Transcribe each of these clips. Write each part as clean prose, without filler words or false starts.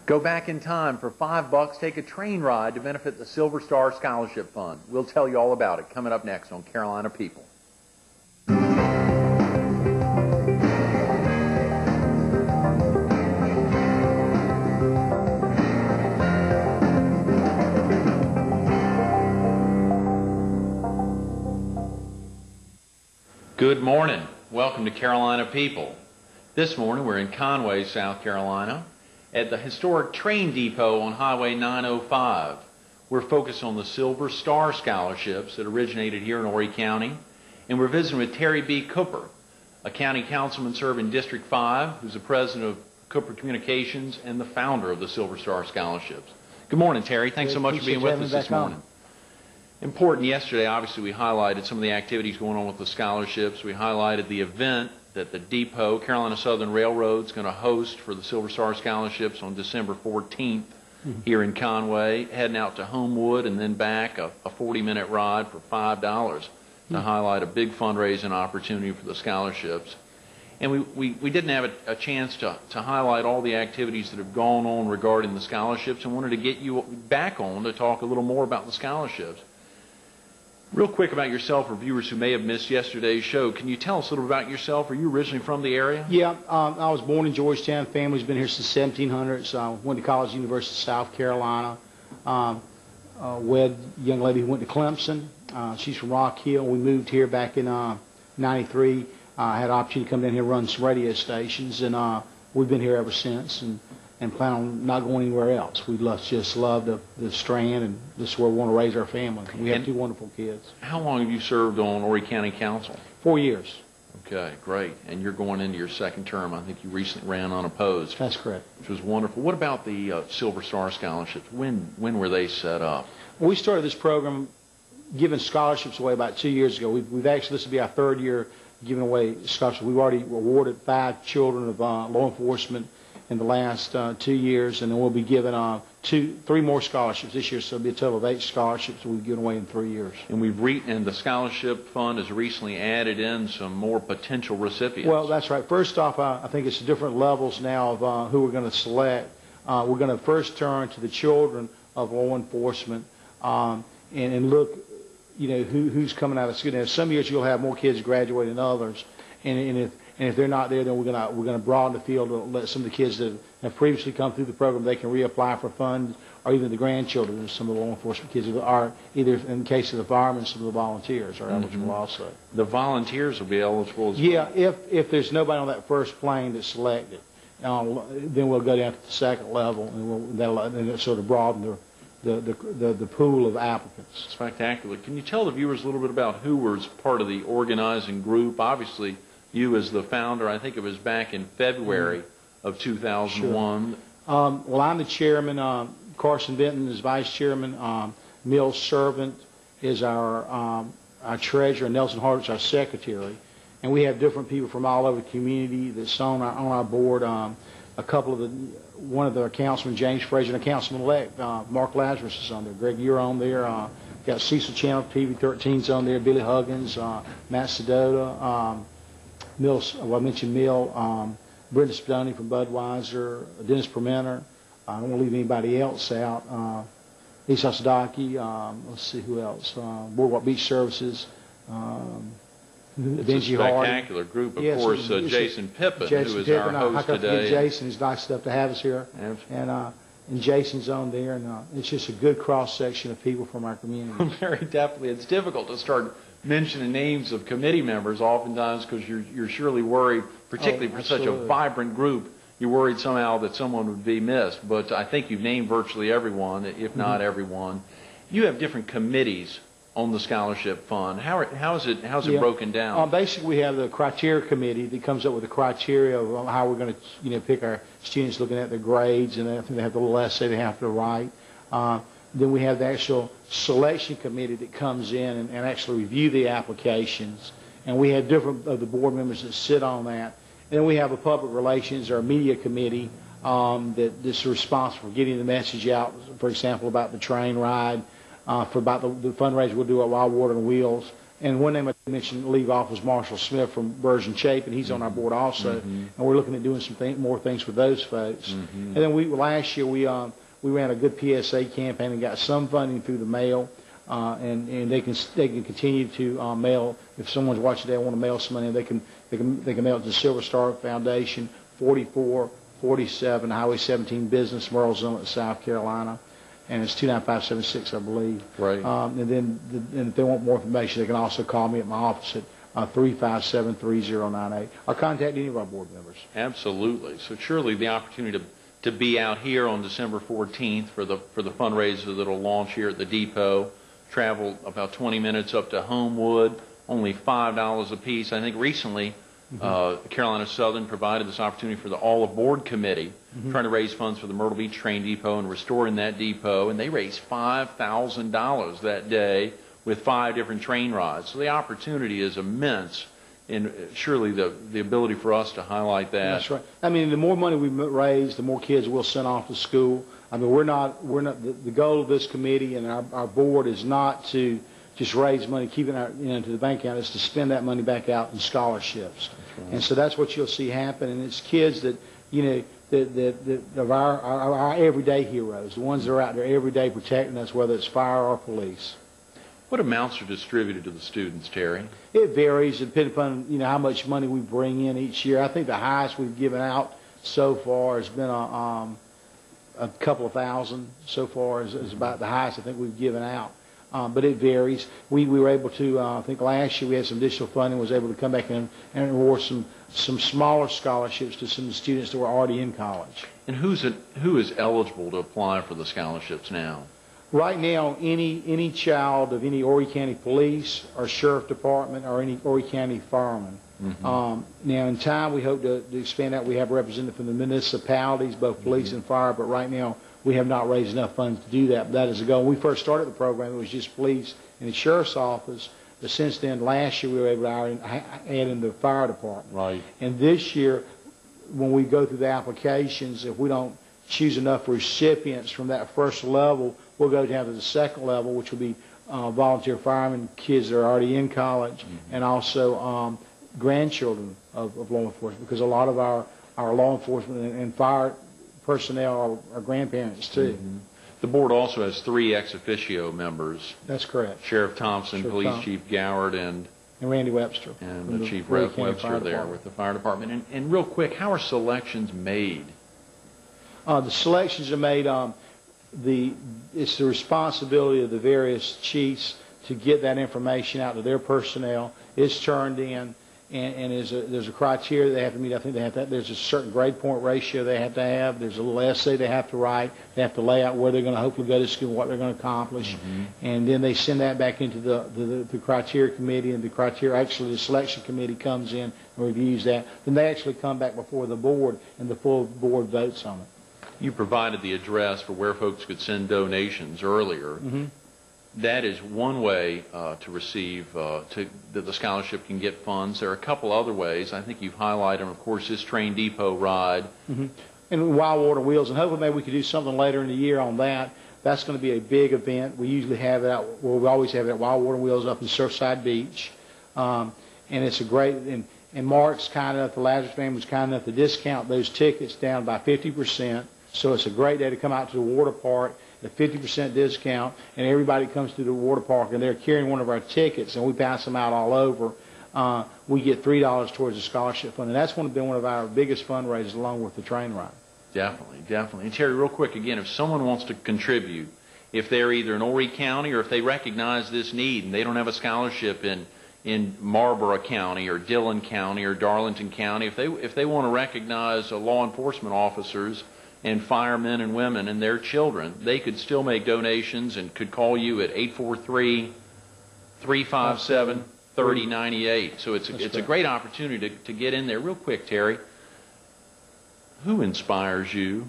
Go back in time for $5, take a train ride to benefit the Silver Star Scholarship Fund. We'll tell you all about it coming up next on Carolina People. Good morning. Welcome to Carolina People. This morning we're in Conway, South Carolina, at the historic train depot on Highway 905. We're focused on the Silver Star Scholarships that originated here in Horry County, and we're visiting with Terry B. Cooper, a county councilman serving District 5, who's the president of Cooper Communications and the founder of the Silver Star Scholarships. Good morning, Terry. Thanks so much for being with us this morning. Important yesterday, obviously, we highlighted some of the activities going on with the scholarships. We highlighted the event that the depot, Carolina Southern Railroad, is going to host for the Silver Star Scholarships on December 14th here in Conway, heading out to Homewood and then back, a 40-minute ride for $5 to highlight a big fundraising opportunity for the scholarships. And we didn't have a chance to highlight all the activities that have gone on regarding the scholarships, and wanted to get you back on to talk a little more about the scholarships. Real quick about yourself for viewers who may have missed yesterday's show. Can you tell us a little about yourself? Are you originally from the area? Yeah, I was born in Georgetown. Family's been here since 1700s. Went to college, University of South Carolina. Wed a young lady who went to Clemson. She's from Rock Hill. We moved here back in '93. I had an opportunity to come down here and run some radio stations, and we've been here ever since. And plan on not going anywhere else. We just love the Strand, and this is where we want to raise our family. We have two wonderful kids. How long have you served on Horry County Council? 4 years. Okay, great. And you're going into your second term. I think you recently ran unopposed. That's correct. Which was wonderful. What about the Silver Star Scholarships? When were they set up? We started this program giving scholarships away about 2 years ago. We've actually, this will be our third year giving away scholarships. We've already awarded 5 children of law enforcement in the last 2 years, and then we'll be giving 3 more scholarships this year, so it'll be a total of 8 scholarships we've given away in 3 years. And and the scholarship fund has recently added in some more potential recipients. Well, that's right. First off, I think it's different levels now of who we're going to select. We're going to first turn to the children of law enforcement and look, who's coming out of school. Now, some years you'll have more kids graduate than others, and if they're not there, then we're going to broaden the field to let some of the kids that have previously come through the program, they can reapply for funds, or even the grandchildren of some of the law enforcement kids are, either in the case of the firemen, some of the volunteers are eligible also. The volunteers will be eligible as well? Yeah, if there's nobody on that first plane that's selected, then we'll go down to the second level, and that'll sort of broaden the pool of applicants. Spectacular. Can you tell the viewers a little bit about who was part of the organizing group? Obviously, you as the founder, I think it was back in February of 2001. Sure. Well, I'm the chairman. Carson Benton is vice chairman. Mills Servant is our treasurer, and Nelson Hardwick is our secretary. And we have different people from all over the community that's on our board. One of the councilmen, James Frazier, and a councilman-elect, Mark Lazarus is on there. Greg, you're on there. Got Cecil Channel, TV13's on there. Billy Huggins, Matt Sedota. Mills, I mentioned Mill, Brenda Spadoni from Budweiser, Dennis Permenter. I don't want to leave anybody else out. Lisa Sadaki, let's see who else. Boardwalk Beach Services. It's a spectacular group, of course. Jason Pippin, who is our host today. Jason, he's nice enough to have us here. And Jason's on there, and it's just a good cross-section of people from our community. Very definitely. It's difficult to start mentioning names of committee members oftentimes because you're surely worried, particularly for such a vibrant group, you're worried somehow that someone would be missed. But I think you've named virtually everyone, if not everyone. You have different committees on the scholarship fund. How's it broken down? Basically, we have the criteria committee that comes up with the criteria of how we're going to pick our students, looking at their grades, and I think they have the little essay they have to write. Then we have the actual selection committee that comes in and actually review the applications. And we have different of the board members that sit on that. And then we have a public relations or media committee that is responsible for getting the message out, for example, about the train ride, for about the fundraiser we'll do at Wild Water and Wheels, And one name I mentioned leave off was Marshall Smith from Virgin Chapin. He's on our board also, and we're looking at doing some more things with those folks. And then last year we ran a good PSA campaign and got some funding through the mail, and they can continue to mail if someone's watching. They want to mail some money. They can mail it to the Silver Star Foundation, 4447 Highway 17 Business, Murrells Inlet, South Carolina. And it's 29576, I believe. Right. And if they want more information, they can also call me at my office at 357-3098, or contact any of our board members. Absolutely. So surely the opportunity to be out here on December 14th for the fundraiser that will launch here at the depot, travel about 20 minutes up to Homewood, only $5 a piece. I think recently Carolina Southern provided this opportunity for the All Aboard Committee, trying to raise funds for the Myrtle Beach Train Depot and restoring that depot, and they raised $5,000 that day with 5 different train rides. So the opportunity is immense, and surely the ability for us to highlight that. That's right. I mean, the more money we raise, the more kids we'll send off to school. I mean, we're not the goal of this committee and our board is not to just raise money, keep it into the bank account. It's to spend that money back out in scholarships. Right. And so that's what you'll see happen. And it's kids that, of our everyday heroes, the ones that are out there every day protecting us, whether it's fire or police. What amounts are distributed to the students, Terry? It varies depending upon how much money we bring in each year. I think the highest we've given out so far has been a couple of thousand so far is about the highest I think we've given out. But it varies. We were able to, I think last year we had some additional funding, was able to come back in and award some smaller scholarships to some students that were already in college. And who is eligible to apply for the scholarships now? Right now, any child of any Horry County Police or Sheriff Department or any Horry County fireman. Now, in time, we hope to expand that. We have representatives from the municipalities, both police and fire, but right now, we have not raised enough funds to do that. But that is a goal. When we first started the program, it was just police and the sheriff's office. But since then, last year, we were able to add in the fire department. Right. And this year, when we go through the applications, if we don't choose enough recipients from that first level, we'll go down to the second level, which will be volunteer firemen, kids that are already in college, and also grandchildren of law enforcement, because a lot of our law enforcement and fire personnel are grandparents too. The board also has 3 ex officio members. That's correct. Sheriff Thompson, Police Chief Goward, and Randy Webster. And the Chief Rep Webster there with the fire department. And real quick, how are selections made? The selections are made, it's the responsibility of the various chiefs to get that information out to their personnel. It's turned in, and there's a criteria they have to meet. I think they have to, there's a certain grade point ratio they have to have. There's a little essay they have to write. They have to lay out where they're going to hopefully go to school, what they're going to accomplish. And then they send that back into the criteria committee, and the selection committee comes in and reviews that. Then they actually come back before the board, and the full board votes on it. You provided the address for where folks could send donations earlier. That is one way to receive, that the scholarship can get funds. There are a couple other ways. I think you've highlighted them. Of course, this train depot ride. And Wild Water Wheels, and hopefully maybe we could do something later in the year on that. That's going to be a big event. We usually have it out, well, we always have it at Wild Water Wheels up in Surfside Beach. And it's a great, and Mark's kind enough, the Lazarus family was kind enough to discount those tickets down by 50%. So it's a great day to come out to the water park, a 50% discount, and everybody comes to the water park, and they're carrying one of our tickets, and we pass them out all over. We get $3 towards the scholarship fund, and that's been one of our biggest fundraisers along with the train ride. Definitely, definitely. And Terry, real quick, again, if someone wants to contribute, if they're either in Horry County or if they recognize this need and they don't have a scholarship in Marlborough County or Dillon County or Darlington County, if they want to recognize law enforcement officers and firemen and women and their children, they could still make donations and could call you at 843-357-3098. So it's a great opportunity to get in there. Real quick, Terry, who inspires you?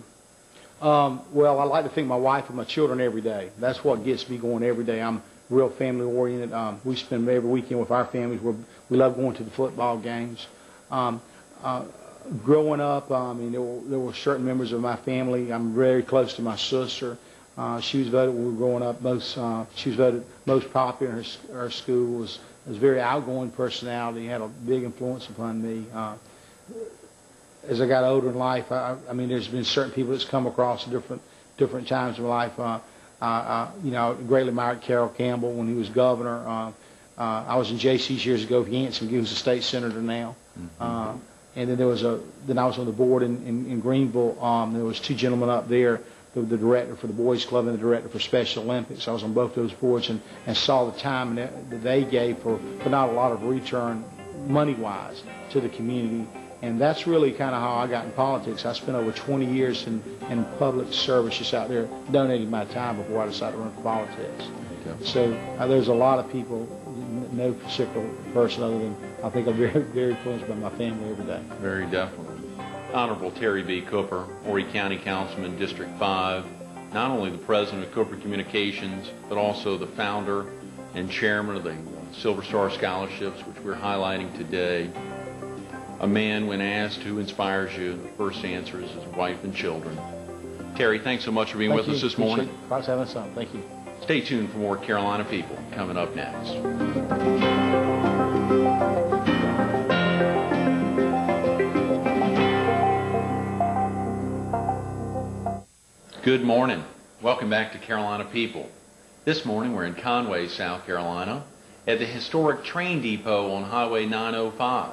Well, I like to think my wife and my children every day. That's what gets me going every day. I'm real family oriented. We spend every weekend with our families. We love going to the football games. Growing up, there were certain members of my family. I'm very close to my sister. She was voted when we were growing up. She was voted most popular in her school was was a very outgoing personality, had a big influence upon me. As I got older in life, I mean, there's been certain people that's come across at different times in my life. You know, greatly admired Carroll Campbell when he was governor. I was in J.C.'s years ago. Yancey, who's a state senator now. And then then I was on the board in Greenville. There was two gentlemen up there, the director for the Boys Club and the director for Special Olympics. I was on both those boards and saw the time that they gave for not a lot of return money-wise to the community. And that's really kind of how I got in politics. I spent over 20 years in public service just out there donating my time before I decided to run for politics. So there's a lot of people, no particular person other than I think I'm very, very influenced by my family every day. Very definitely. Honorable Terry B. Cooper, Horry County Councilman, District 5, not only the president of Cooper Communications, but also the founder and chairman of the Silver Star Scholarships, which we're highlighting today. A man, when asked who inspires you, the first answer is his wife and children. Terry, thanks so much for being with us this morning. Thanks for having us on. Thank you. Stay tuned for more Carolina People coming up next. Good morning. Welcome back to Carolina People. This morning we're in Conway, South Carolina, at the historic train depot on Highway 905.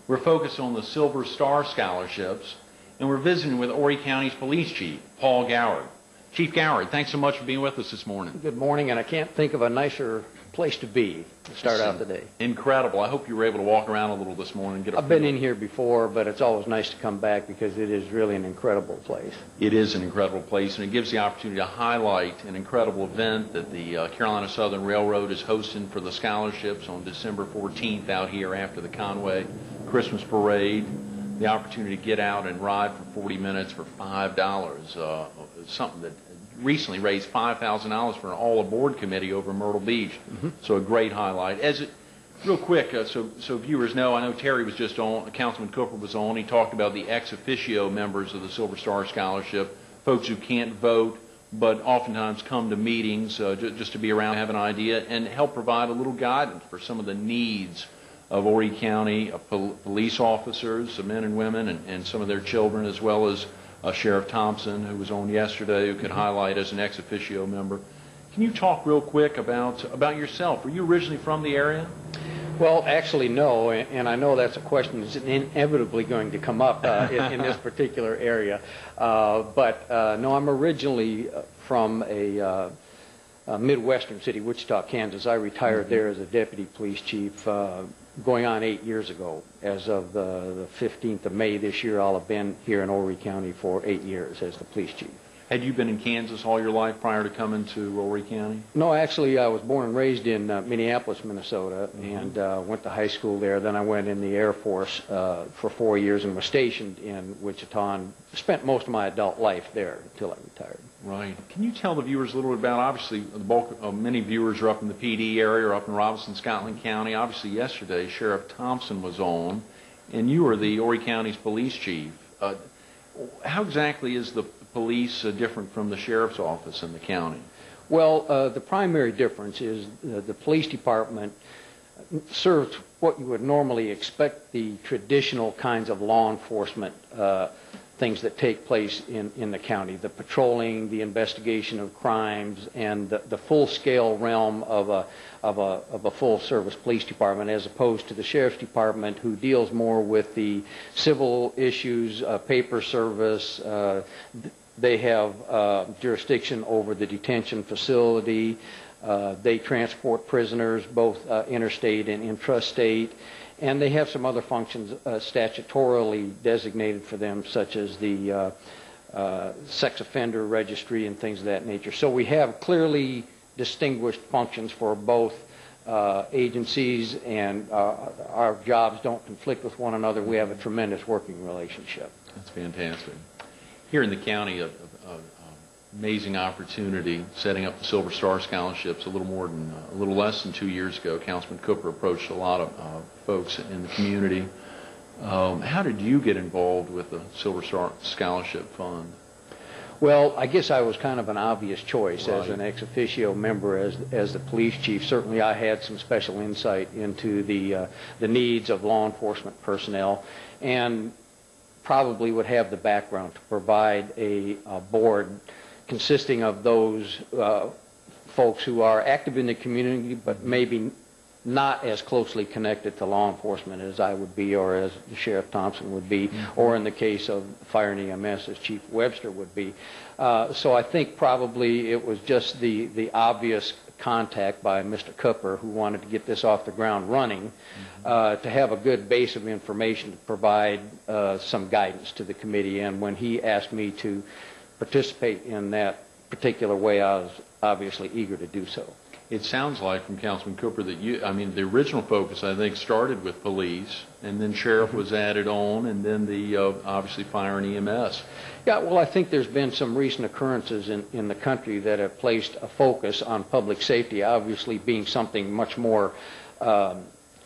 We're focused on the Silver Star Scholarships, and we're visiting with Horry County's Police Chief, Paul Goward. Chief Goward, thanks so much for being with us this morning. Good morning, and I can't think of a nicer place to be to start out the day. Incredible. I hope you were able to walk around a little this morning. I've been in here before, but it's always nice to come back because it is really an incredible place. It is an incredible place, and it gives the opportunity to highlight an incredible event that the Carolina Southern Railroad is hosting for the scholarships on December 14th out here after the Conway Christmas Parade. The opportunity to get out and ride for 40 minutes for $5, something that recently raised $5,000 for an all-aboard committee over in Myrtle Beach. So a great highlight. Real quick, so viewers know, I know Terry was just on, Councilman Cooper was on, he talked about the ex officio members of the Silver Star Scholarship, folks who can't vote, but oftentimes come to meetings just to be around, have an idea, and help provide a little guidance for some of the needs of Horry County police officers, men and women, and some of their children, as well as Sheriff Thompson, who was on yesterday, who could highlight as an ex officio member. Can you talk real quick about yourself? Were you originally from the area? Well, actually, no, and I know that's a question that's inevitably going to come up in this particular area. But no, I'm originally from a Midwestern city, Wichita, Kansas. I retired there as a deputy police chief going on 8 years ago. As of the 15th of May this year, I'll have been here in Horry County for 8 years as the police chief. Had you been in Kansas all your life prior to coming to Horry County? No, actually, I was born and raised in Minneapolis, Minnesota, and went to high school there. Then I went in the Air Force for 4 years and was stationed in Wichita and spent most of my adult life there until I retired. Right. Can you tell the viewers a little bit about, obviously, the bulk of many viewers are up in the PD area or up in Robinson, Scotland County. Obviously, yesterday, Sheriff Thompson was on, and you were the Horry County's police chief. How exactly is the police different from the sheriff's office in the county? Well, the primary difference is the police department serves what you would normally expect the traditional kinds of law enforcement things that take place in the county, the patrolling, the investigation of crimes, and the full-scale realm of a full-service police department, as opposed to the sheriff's department, who deals more with the civil issues, paper service. They have jurisdiction over the detention facility. They transport prisoners, both interstate and intrastate. And they have some other functions statutorily designated for them, such as the sex offender registry and things of that nature. So we have clearly distinguished functions for both agencies, and our jobs don't conflict with one another. We have a tremendous working relationship. That's fantastic. Here in the county, an amazing opportunity setting up the Silver Star Scholarships a little less than 2 years ago. Councilman Cooper approached a lot of folks in the community. How did you get involved with the Silver Star Scholarship Fund? Well, I guess I was kind of an obvious choice as Right. an ex officio member, as the police chief. Certainly, I had some special insight into the needs of law enforcement personnel, and probably would have the background to provide a board consisting of those folks who are active in the community, but maybe not as closely connected to law enforcement as I would be, or as Sheriff Thompson would be, or in the case of Fire and EMS as Chief Webster would be. So I think probably it was just the obvious contact by Mr. Cooper, who wanted to get this off the ground running, to have a good base of information to provide some guidance to the committee. And when he asked me to participate in that particular way, I was obviously eager to do so. It sounds like from Councilman Cooper that the original focus, I think, started with police, and then sheriff was added on, and then the, obviously, fire and EMS. Yeah, well, I think there's been some recent occurrences in the country that have placed a focus on public safety, obviously being something much more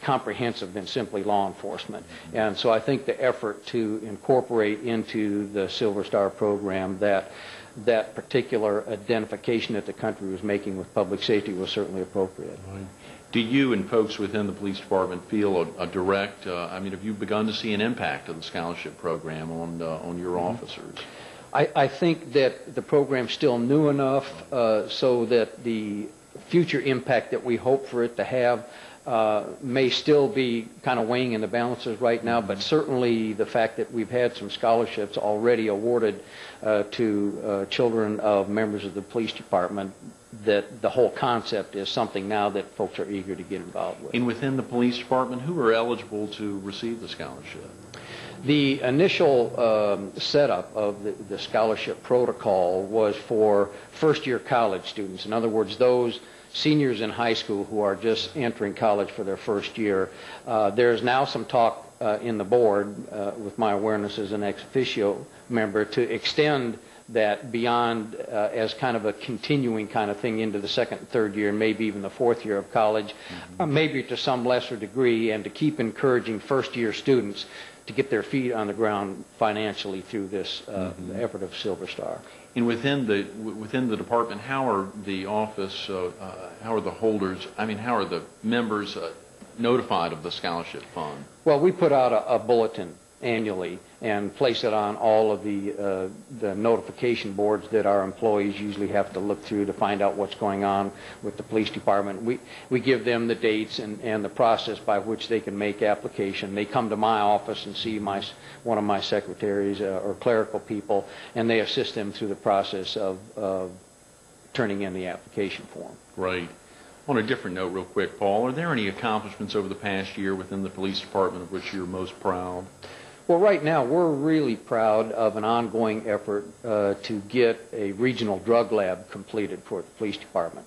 comprehensive than simply law enforcement. And so I think the effort to incorporate into the Silver Star program that particular identification that the country was making with public safety was certainly appropriate. Right. Do you and folks within the police department feel a direct, have you begun to see an impact of the scholarship program on your officers? I think that the program's still new enough so that the future impact that we hope for it to have may still be kind of weighing in the balances right now, but certainly the fact that we've had some scholarships already awarded to children of members of the police department, that the whole concept is something now that folks are eager to get involved with. And within the police department, who are eligible to receive the scholarship? The initial setup of the scholarship protocol was for first-year college students. In other words, those seniors in high school who are just entering college for their first year. There's now some talk in the board, with my awareness as an ex officio member, to extend that beyond as kind of a continuing kind of thing into the second and third year, and maybe even the fourth year of college, maybe to some lesser degree, and to keep encouraging first-year students to get their feet on the ground financially through this effort of Silver Star. And within the department, how are the office, how are the holders, how are the members notified of the scholarship fund? Well, we put out a bulletin annually and place it on all of the notification boards that our employees usually have to look through to find out what's going on with the police department. We give them the dates and the process by which they can make application. They come to my office and see one of my secretaries or clerical people, and they assist them through the process of turning in the application form. Right. On a different note, real quick, Paul, are there any accomplishments over the past year within the police department of which you're most proud? Well, right now, we're really proud of an ongoing effort to get a regional drug lab completed for the police department.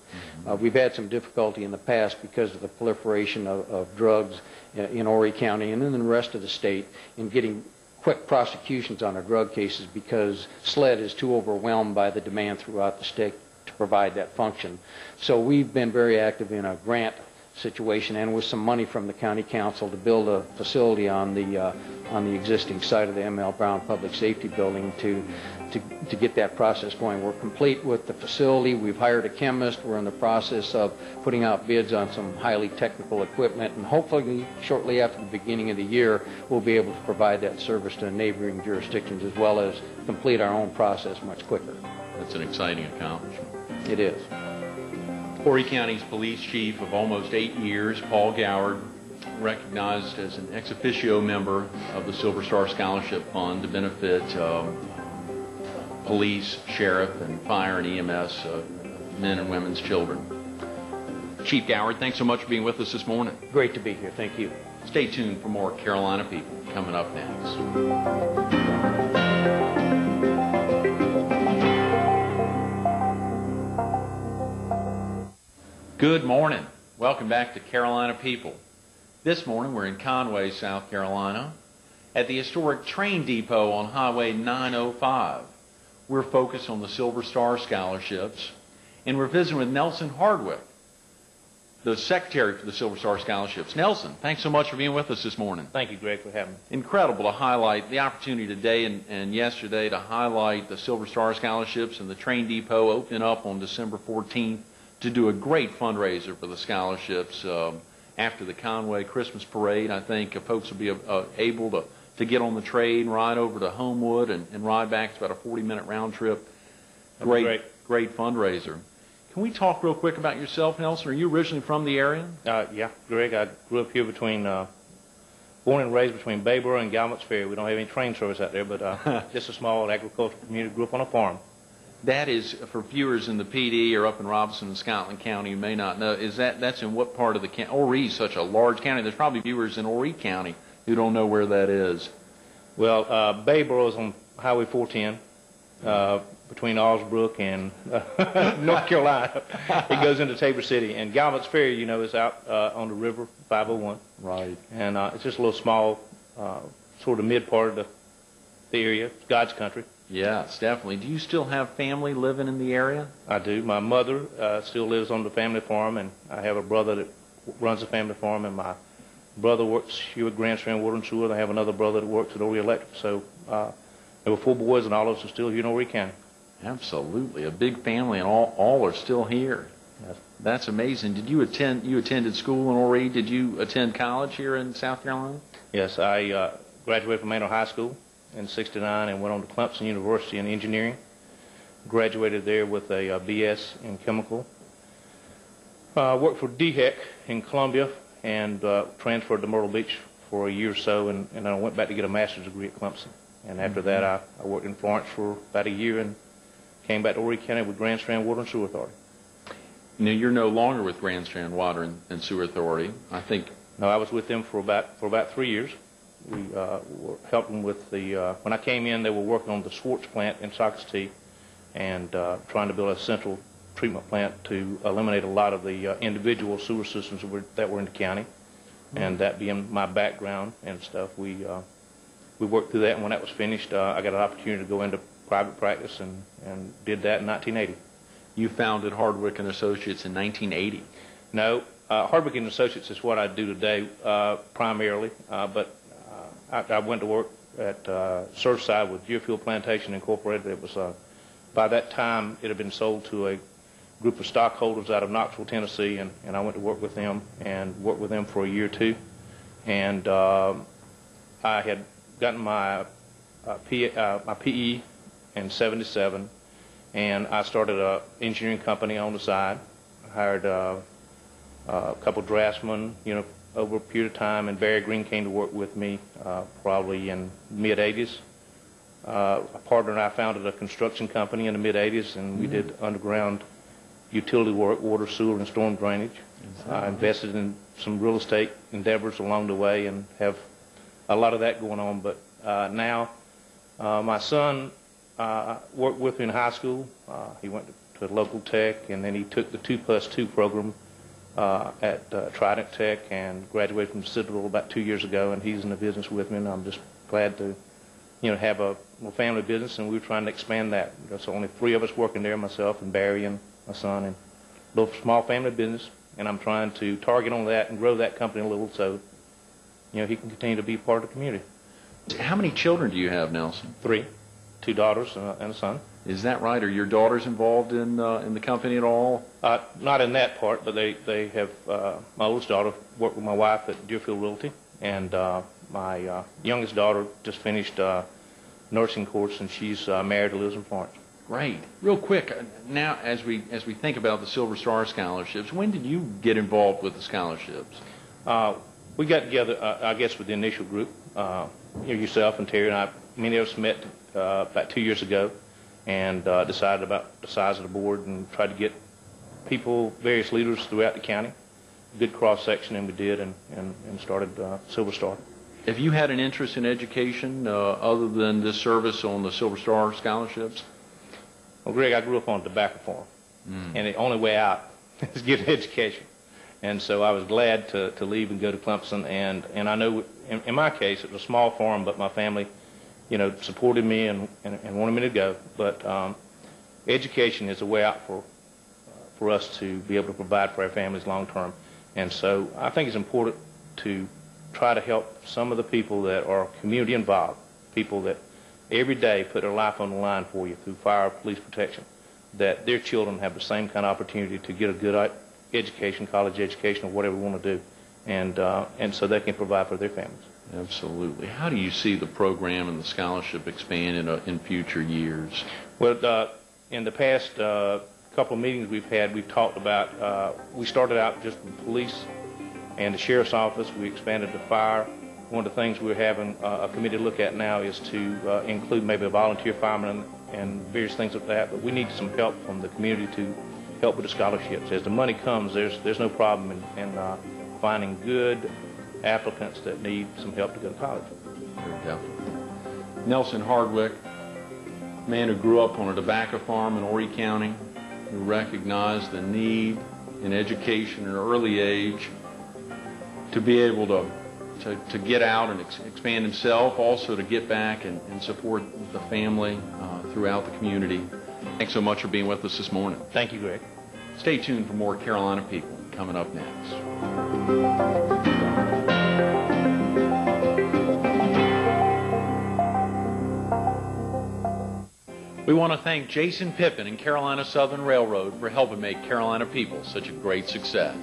We've had some difficulty in the past because of the proliferation of drugs in Horry County and in the rest of the state in getting quick prosecutions on our drug cases because SLED is too overwhelmed by the demand throughout the state to provide that function. So we've been very active in a grant situation and with some money from the county council to build a facility on the existing site of the M.L. Brown Public Safety Building to get that process going. We're complete with the facility. We've hired a chemist. We're in the process of putting out bids on some highly technical equipment, and hopefully shortly after the beginning of the year we'll be able to provide that service to neighboring jurisdictions as well as complete our own process much quicker. That's an exciting accomplishment. It is. Horry County's police chief of almost 8 years, Paul Goward, recognized as an ex officio member of the Silver Star Scholarship Fund to benefit police, sheriff, and fire and EMS men and women's children. Chief Goward, thanks so much for being with us this morning. Great to be here. Thank you. Stay tuned for more Carolina People coming up next. Good morning. Welcome back to Carolina People. This morning we're in Conway, South Carolina, at the historic train depot on Highway 905. We're focused on the Silver Star scholarships, and we're visiting with Nelson Hardwick, the Secretary for the Silver Star Scholarships. Nelson, thanks so much for being with us this morning. Thank you, Greg, for having me. Incredible to highlight the opportunity today and yesterday to highlight the Silver Star Scholarships and the train depot opening up on December 14th to do a great fundraiser for the scholarships. After the Conway Christmas parade, I think folks will be able to get on the train, ride over to Homewood, and ride back. It's about a 40-minute round trip. Great fundraiser. Can we talk real quick about yourself, Nelson? Are you originally from the area? Yeah, Greg, I grew up here born and raised between Bayboro and Galmot's Ferry. We don't have any train service out there, but just a small agricultural community. Grew up on a farm. That is, for viewers in the PD or up in Robinson and Scotland County, you may not know, that's in what part of the county? Horry is such a large county. There's probably viewers in Horry County who don't know where that is. Well, Bayboro is on Highway 410. Between Osbrook and North Carolina. It goes into Tabor City. And Galmot's Ferry, you know, is out on the river, 501. Right. And it's just a little small, sort of mid part of the area. It's God's country. Yes, definitely. Do you still have family living in the area? I do. My mother still lives on the family farm, and I have a brother that runs the family farm, and my brother works here at Grand Strand Water and Sewer. I have another brother that works at Horry Electric. So there were 4 boys, and all of us are still here in Horry County. Absolutely, a big family, and all are still here. Yes. That's amazing. You attended school in Horry? Did you attend college here in South Carolina? Yes, I graduated from Manor High School in '69 and went on to Clemson University in engineering. Graduated there with a BS in chemical. Worked for DHEC in Columbia and transferred to Myrtle Beach for a year or so, and I went back to get a master's degree at Clemson. And after that, I worked in Florence for about a year and came back to Horry County with Grand Strand Water and Sewer Authority. Now, you're no longer with Grand Strand Water and Sewer Authority, I think. No, I was with them for about 3 years. We were helping with when I came in, they were working on the Swartz plant in Socastee and trying to build a central treatment plant to eliminate a lot of the individual sewer systems that were in the county. And that being my background and stuff, we worked through that, and when that was finished, I got an opportunity to go into private practice and did that in 1980. You founded Hardwick and Associates in 1980. No, Hardwick and Associates is what I do today primarily, but I went to work at Surfside with Geofuel Plantation Incorporated. It was by that time it had been sold to a group of stockholders out of Knoxville, Tennessee, and I went to work with them and worked with them for a year or two. And I had gotten my PE in '77, and I started an engineering company on the side. I hired a couple draftsmen, over a period of time, and Barry Green came to work with me probably in mid-'80s. A partner and I founded a construction company in the mid-'80s, and we did underground utility work, water, sewer, and storm drainage. I invested in some real estate endeavors along the way and have a lot of that going on. But now my son worked with me in high school. He went to local tech, and then he took the 2+2 program at Trident Tech and graduated from Citadel about 2 years ago, and he's in the business with me, and I'm just glad to have a family business, and we're trying to expand that. There's only 3 of us working there, myself and Barry and my son, and a little small family business, and I'm trying to target on that and grow that company a little so he can continue to be part of the community. How many children do you have, Nelson? 3, 2 daughters and a son. Is that right? Are your daughters involved in the company at all? Not in that part, but they have. My oldest daughter worked with my wife at Deerfield Realty, and my youngest daughter just finished nursing course, and she's married and lives in Florence. Great. Real quick, now as we think about the Silver Star scholarships, when did you get involved with the scholarships? We got together, I guess, with the initial group. Yourself and Terry and I, many of us met about 2 years ago, and decided about the size of the board and tried to get people, various leaders throughout the county, good cross-section, and we did, and started Silver Star. Have you had an interest in education other than this service on the Silver Star scholarships? Well, Greg, I grew up on a tobacco farm, and the only way out is get an education. And so I was glad to leave and go to Clemson, and I know in my case it was a small farm, but my family supported me and wanted me to go. But education is a way out for us to be able to provide for our families long term. And so I think it's important to try to help some of the people that are community involved, people that every day put their life on the line for you through fire or police protection, that their children have the same kind of opportunity to get a good education, college education, or whatever we want to do, and so they can provide for their families. Absolutely. How do you see the program and the scholarship expand in future years? Well, in the past couple of meetings we've had, we've talked about, we started out just with police and the sheriff's office. We expanded to fire. One of the things we're having a committee to look at now is to include maybe a volunteer fireman and various things like that. But we need some help from the community to help with the scholarships. As the money comes, there's no problem in finding good applicants that need some help to go to college. Very definitely. Nelson Hardwick, man who grew up on a tobacco farm in Horry County, who recognized the need in education at an early age to be able to get out and expand himself, also to get back and support the family throughout the community. Thanks so much for being with us this morning. Thank you, Greg. Stay tuned for more Carolina People coming up next. We want to thank Jason Pippin and Carolina Southern Railroad for helping make Carolina People such a great success.